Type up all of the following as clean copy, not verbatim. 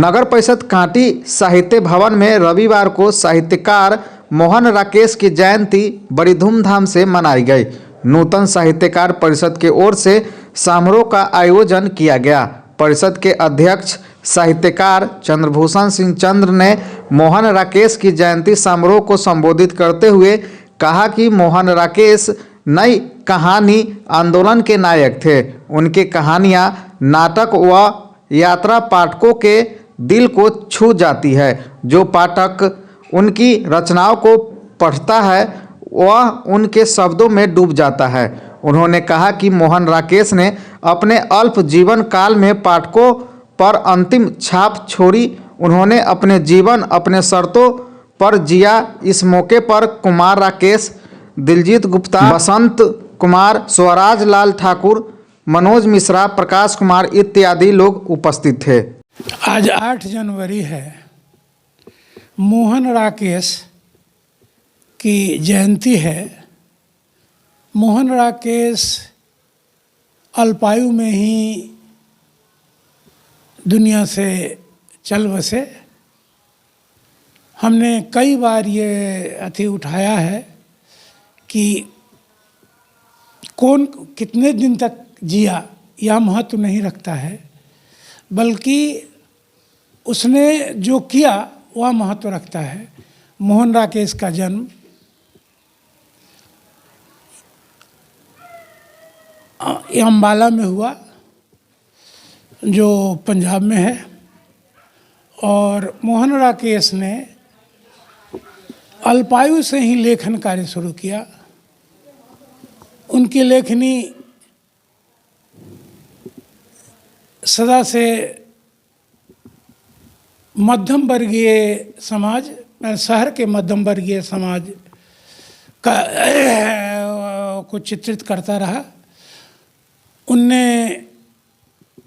नगर परिषद कांटी साहित्य भवन में रविवार को साहित्यकार मोहन राकेश की जयंती बड़ी धूमधाम से मनाई गई। नूतन साहित्यकार परिषद की ओर से समारोह का आयोजन किया गया। परिषद के अध्यक्ष साहित्यकार चंद्रभूषण सिंह चंद्र ने मोहन राकेश की जयंती समारोह को संबोधित करते हुए कहा कि मोहन राकेश नई कहानी आंदोलन के नायक थे। उनकी कहानियां, नाटक व यात्रा पाठकों के दिल को छू जाती है। जो पाठक उनकी रचनाओं को पढ़ता है वह उनके शब्दों में डूब जाता है। उन्होंने कहा कि मोहन राकेश ने अपने अल्प जीवन काल में पाठकों पर अंतिम छाप छोड़ी। उन्होंने अपने जीवन अपने शर्तों पर जिया। इस मौके पर कुमार राकेश, दिलजीत गुप्ता, बसंत कुमार, स्वराज लाल ठाकुर, मनोज मिश्रा, प्रकाश कुमार इत्यादि लोग उपस्थित थे। आज 8 जनवरी है। मोहन राकेश की जयंती है। मोहन राकेश अल्पायु में ही दुनिया से चल बसे। हमने कई बार ये उठाया है कि कौन कितने दिन तक जिया यह महत्व नहीं रखता है, बल्कि उसने जो किया वह महत्व रखता है। मोहन राकेश का जन्म अम्बाला में हुआ, जो पंजाब में है। और मोहन राकेश ने अल्पायु से ही लेखन कार्य शुरू किया। उनकी लेखनी सदा से मध्यम वर्गीय समाज, शहर के मध्यम वर्गीय समाज का को चित्रित करता रहा। उनने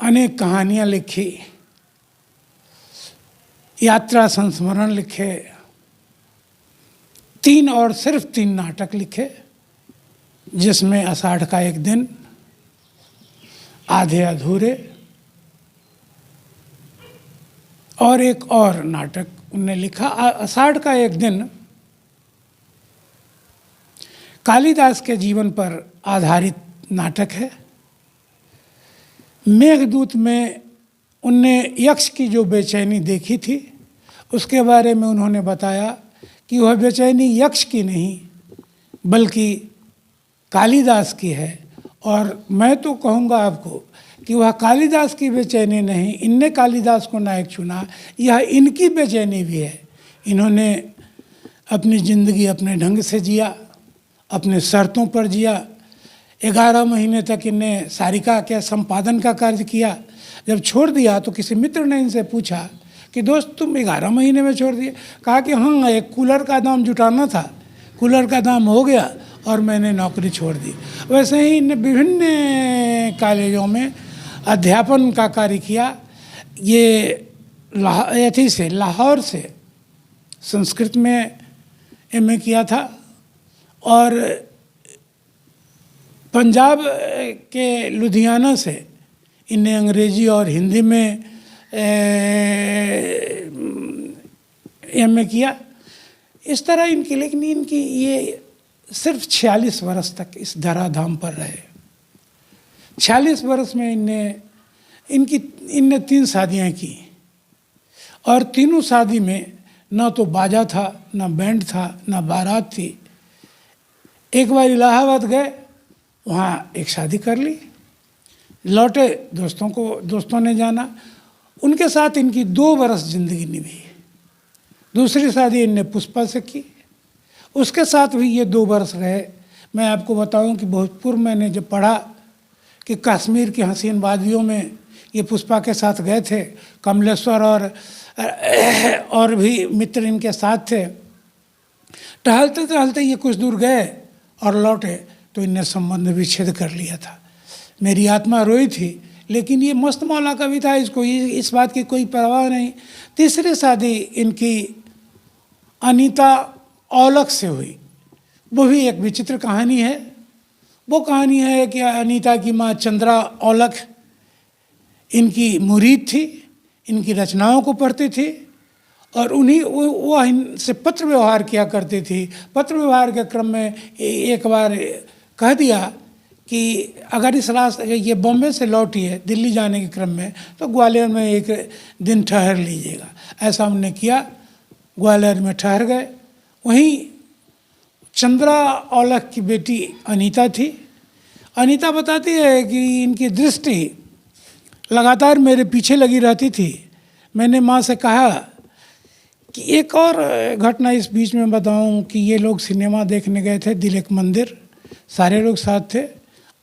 अनेक कहानियाँ लिखी, यात्रा संस्मरण लिखे, 3 और सिर्फ 3 नाटक लिखे, जिसमें आषाढ़ का एक दिन, आधे अधूरे और एक और नाटक उनने लिखा। आषाढ़ का एक दिन कालिदास के जीवन पर आधारित नाटक है। मेघदूत में उनने यक्ष की जो बेचैनी देखी थी, उसके बारे में उन्होंने बताया कि वह बेचैनी यक्ष की नहीं बल्कि कालिदास की है। और मैं तो कहूँगा आपको कि वह कालिदास की बेचैनी नहीं, इनने कालिदास को नायक चुना, यह इनकी बेचैनी भी है। इन्होंने अपनी ज़िंदगी अपने ढंग से जिया, अपने शर्तों पर जिया। 11 महीने तक इनने सारिका के संपादन का कार्य किया। जब छोड़ दिया तो किसी मित्र ने इनसे पूछा कि दोस्त तुम 11 महीने में छोड़ दिए? कहा कि हाँ, एक कूलर का दाम जुटाना था, कूलर का दाम हो गया और मैंने नौकरी छोड़ दी। वैसे ही इनने विभिन्न कॉलेजों में अध्यापन का कार्य किया। ये लाहौर से संस्कृत में एमए किया था और पंजाब के लुधियाना से इन्हें अंग्रेजी और हिंदी में एमए किया। इस तरह इनकी, लेकिन इनकी ये सिर्फ 46 वर्ष तक इस धराधाम पर रहे। 46 वर्ष में इनने 3 शादियाँ की और तीनों शादी में ना तो बाजा था, ना बैंड था, ना बारात थी। एक बार इलाहाबाद गए, वहाँ एक शादी कर ली, लौटे, दोस्तों ने जाना। उनके साथ इनकी 2 बरस ज़िंदगी निभाई। दूसरी शादी इनने पुष्पा से की, उसके साथ भी ये 2 बरस रहे। मैं आपको बताऊं कि बहुत पूर्व मैंने जब पढ़ा कि कश्मीर की हसीन वादियों में ये पुष्पा के साथ गए थे, कमलेश्वर और भी मित्र इनके साथ थे। टहलते टहलते ये कुछ दूर गए और लौटे तो इनने संबंध विच्छेद कर लिया था। मेरी आत्मा रोई थी, लेकिन ये मस्त मौला कवि था, इसको इस बात की कोई परवाह नहीं। तीसरी शादी इनकी अनीता औलख से हुई। वो भी एक विचित्र कहानी है। वो कहानी है कि अनीता की माँ चंद्रा औलख इनकी मुरीद थी। इनकी रचनाओं को पढ़ती थी और उन्हीं वो इनसे पत्र व्यवहार किया करती थी। पत्र व्यवहार के क्रम में एक बार कह दिया कि अगर इस रास्ते ये बॉम्बे से लौटी है दिल्ली जाने के क्रम में तो ग्वालियर में एक दिन ठहर लीजिएगा। ऐसा हमने किया, ग्वालियर में ठहर गए। वहीं चंद्रा औलख की बेटी अनीता थी। अनीता बताती है कि इनकी दृष्टि लगातार मेरे पीछे लगी रहती थी। मैंने माँ से कहा कि एक और घटना इस बीच में बताऊं कि ये लोग सिनेमा देखने गए थे दिल एक मंदिर, सारे लोग साथ थे,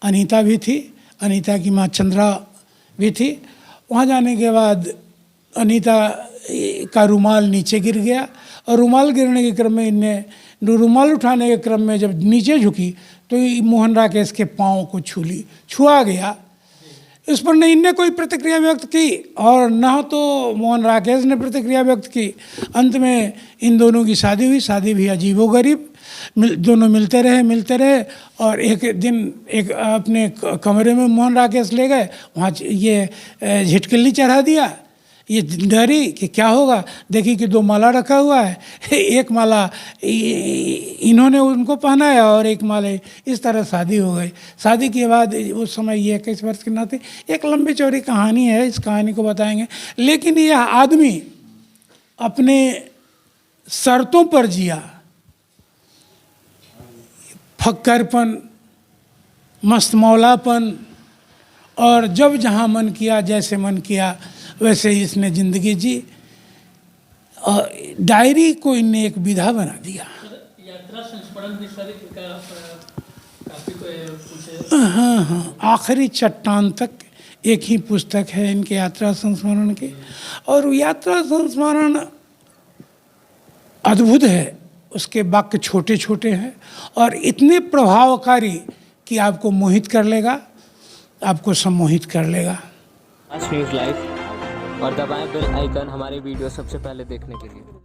अनीता भी थी, अनीता की माँ चंद्रा भी थी। वहाँ जाने के बाद अनीता का रुमाल नीचे गिर गया और रुमाल गिरने के क्रम में इनने रुमाल उठाने के क्रम में जब नीचे झुकी तो मोहन राकेश के पाँव को छुआ गया। इस पर न इनने कोई प्रतिक्रिया व्यक्त की और न तो मोहन राकेश ने प्रतिक्रिया व्यक्त की। अंत में इन दोनों की शादी हुई। शादी भी अजीबोगरीब, दोनों मिलते रहे और एक दिन एक अपने कमरे में मोहन राकेश ले गए, वहाँ ये झिटकिली चढ़ा दिया। ये डरी कि क्या होगा, देखी कि 2 माला रखा हुआ है, एक माला इन्होंने उनको पहनाया और एक माला, इस तरह शादी हो गई। शादी के बाद उस समय ये 21 वर्ष के नाते एक लंबी चौड़ी कहानी है, इस कहानी को बताएंगे। लेकिन यह आदमी अपने शर्तों पर जिया, फक्करपन, मस्तमौलापन और जब जहाँ मन किया जैसे मन किया वैसे इसने ज़िंदगी जी। और डायरी को इनने एक विधा बना दिया। यात्रा संस्मरण भी सर काफ़ी पूछे। हाँ, आखिरी चट्टान तक एक ही पुस्तक है इनके यात्रा संस्मरण की। और यात्रा संस्मरण अद्भुत है, उसके वाक्य छोटे छोटे हैं और इतने प्रभावकारी कि आपको मोहित कर लेगा, आपको सम्मोहित कर लेगा। न्यूज़ लाइव और दबाएं बेल आइकन हमारे वीडियो सबसे पहले देखने के लिए।